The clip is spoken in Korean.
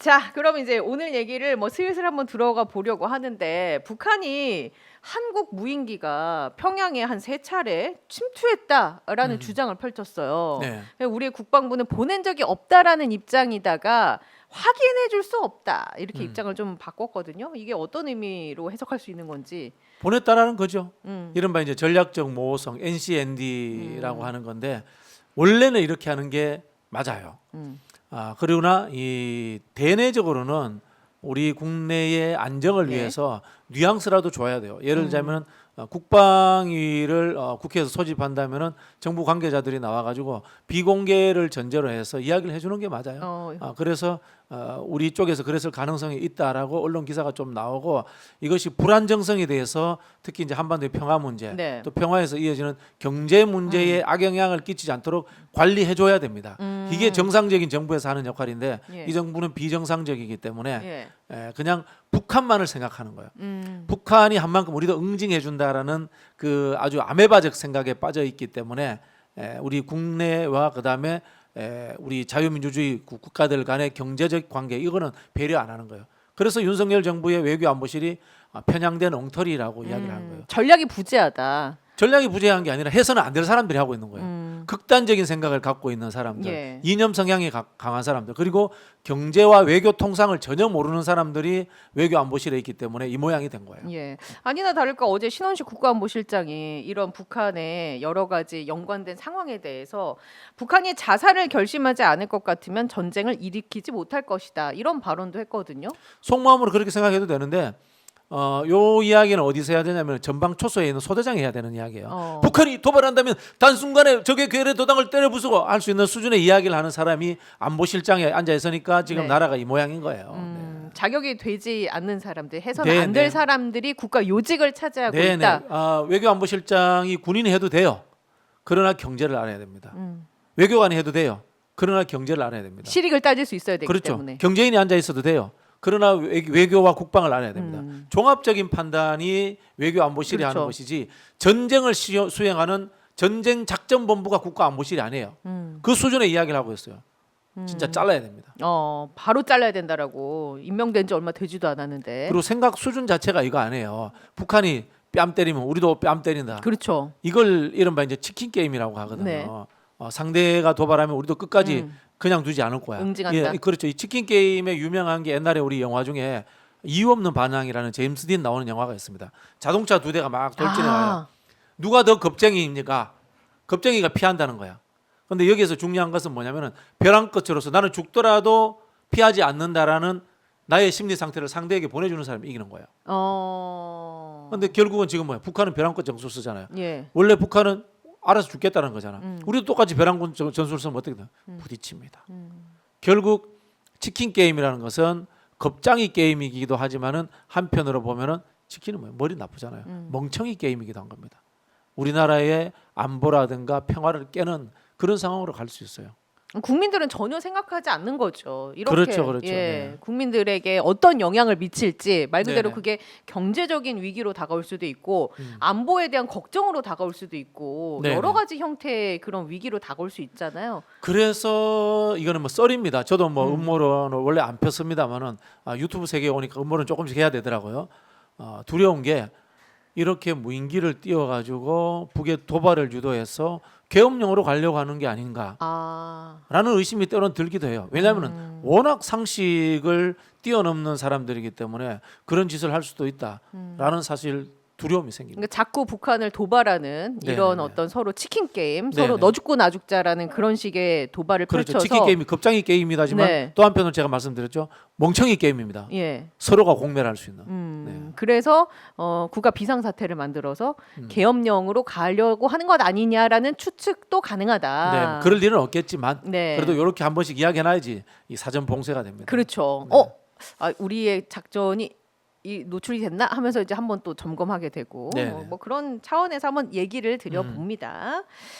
자, 그럼 이제 오늘 얘기를 뭐 슬슬 한번 들어가 보려고 하는데 북한이 한국 무인기가 평양에 한 3차례 침투했다라는 주장을 펼쳤어요. 네. 우리의 국방부는 보낸 적이 없다라는 입장이다가 확인해 줄 수 없다 이렇게 입장을 좀 바꿨거든요. 이게 어떤 의미로 해석할 수 있는 건지. 보냈다라는 거죠. 음. 이른바 이제 전략적 모호성 NCND라고 하는 건데 원래는 이렇게 하는 게 맞아요. 그러나 이 대내적으로는 우리 국내의 안정을 네. 위해서 뉘앙스라도 줘야 돼요. 예를 들자면 국방위를 국회에서 소집한다면은 정부 관계자들이 나와가지고 비공개를 전제로 해서 이야기를 해주는 게 맞아요. 그래서 우리 쪽에서 그랬을 가능성이 있다라고 언론 기사가 좀 나오고 이것이 불안정성에 대해서 특히 이제 한반도의 평화 문제 네. 또 평화에서 이어지는 경제 문제에 악영향을 끼치지 않도록 관리해줘야 됩니다. 이게 정상적인 정부에서 하는 역할인데 예. 이 정부는 비정상적이기 때문에 예. 그냥 북한만을 생각하는 거예요. 북한이 한 만큼 우리도 응징해준다라는 그 아주 아메바적 생각에 빠져 있기 때문에 우리 국내와 그다음에 우리 자유민주주의 국가들 간의 경제적 관계 이거는 배려 안 하는 거예요. 그래서 윤석열 정부의 외교안보실이 편향된 엉터리라고 이야기를 하는 거예요. 전략이 부재하다. 전략이 부재한 게 아니라 해서는 안 될 사람들이 하고 있는 거예요. 극단적인 생각을 갖고 있는 사람들, 예. 이념 성향이 강한 사람들, 그리고 경제와 외교 통상을 전혀 모르는 사람들이 외교안보실에 있기 때문에 이 모양이 된 거예요. 예. 아니나 다를까 어제 신원식 국가안보실장이 이런 북한의 여러 가지 연관된 상황에 대해서 북한이 자살을 결심하지 않을 것 같으면 전쟁을 일으키지 못할 것이다. 이런 발언도 했거든요. 속마음으로 그렇게 생각해도 되는데 요 이야기는 어디서 해야 되냐면 전방 초소에 있는 소대장이 해야 되는 이야기예요. 북한이 도발한다면 단순간에 적의 괴뢰 도당을 때려 부수고 할 수 있는 수준의 이야기를 하는 사람이 안보실장에 앉아 있으니까 지금 네. 나라가 이 모양인 거예요. 네. 자격이 되지 않는 사람들, 해서는 네, 안 될 네. 사람들이 국가 요직을 차지하고 네네. 있다. 외교안보실장이 군인이 해도 돼요. 그러나 경제를 알아야 됩니다. 외교관이 해도 돼요. 그러나 경제를 알아야 됩니다. 실익을 따질 수 있어야 되기 그렇죠. 때문에. 경제인이 앉아 있어도 돼요. 그러나 외교와 국방을 알아야 됩니다. 종합적인 판단이 외교안보실이 그렇죠. 하는 것이지 전쟁을 수행하는 전쟁 작전본부가 국가안보실이 아니에요. 그 수준의 이야기를 하고 있어요. 진짜 잘라야 됩니다. 바로 잘라야 된다라고 임명된 지 얼마 되지도 않았는데. 그리고 생각 수준 자체가 이거 아니에요. 북한이 뺨 때리면 우리도 뺨 때린다. 그렇죠. 이걸 이른바 이제 치킨 게임이라고 하거든요. 네. 상대가 도발하면 우리도 끝까지 그냥 두지 않을 거야. 응징한다. 예, 그렇죠. 이 치킨 게임의 유명한 게 옛날에 우리 영화 중에 이유 없는 반항이라는 제임스 딘 나오는 영화가 있습니다. 자동차 2대가 막 돌진해 와요. 누가 더 겁쟁이입니까? 겁쟁이가 피한다는 거야. 근데 여기서 중요한 것은 뭐냐면은 벼랑 끝으로서 나는 죽더라도 피하지 않는다라는 나의 심리 상태를 상대에게 보내주는 사람이 이기는 거예요. 근데 결국은 지금 뭐야? 북한은 벼랑 끝 정수 쓰잖아요. 예. 원래 북한은 알아서 죽겠다는 거잖아. 우리도 똑같이 벼랑군 전술을 쓰면 어떻게 돼? 부딪힙니다. 결국 치킨 게임이라는 것은 겁장이 게임이기도 하지만은 한편으로 보면은 치킨은 뭐예요? 머리 나쁘잖아요. 멍청이 게임이기도 한 겁니다. 우리나라의 안보라든가 평화를 깨는 그런 상황으로 갈 수 있어요. 국민들은 전혀 생각하지 않는 거죠. 이렇게 그렇죠, 그렇죠. 예, 네. 국민들에게 어떤 영향을 미칠지 말 그대로 네네. 그게 경제적인 위기로 다가올 수도 있고 안보에 대한 걱정으로 다가올 수도 있고 네네. 여러 가지 형태의 그런 위기로 다가올 수 있잖아요. 그래서 이거는 뭐 썰입니다. 저도 뭐 음모론을 원래 안 폈습니다만은 유튜브 세계에 오니까 음모론 조금씩 해야 되더라고요. 두려운 게 이렇게 무인기를 띄워가지고 북의 도발을 유도해서 계엄령으로 가려고 하는 게 아닌가라는 의심이 때로는 들기도 해요. 왜냐하면 워낙 상식을 뛰어넘는 사람들이기 때문에 그런 짓을 할 수도 있다라는 사실 두려움이 생깁니다. 그러니까 자꾸 북한을 도발하는 이런 네네네. 어떤 서로 치킨 게임, 네네. 서로 너 죽고 나 죽자라는 그런 식의 도발을 그렇죠. 펼쳐서 치킨 게임이 겁장이 게임이다지만 네. 또 한편으로 제가 말씀드렸죠. 멍청이 게임입니다. 예. 서로가 공멸할 수 있는. 네. 그래서 국가 비상사태를 만들어서 계엄령으로 가려고 하는 것 아니냐라는 추측도 가능하다. 네, 그럴 일은 없겠지만 네. 그래도 이렇게 한 번씩 이야기해놔야지 이 사전 봉쇄가 됩니다. 그렇죠. 네. 우리의 작전이 노출이 됐나 하면서 이제 한번 또 점검하게 되고 네네. 뭐 그런 차원에서 한번 얘기를 드려봅니다.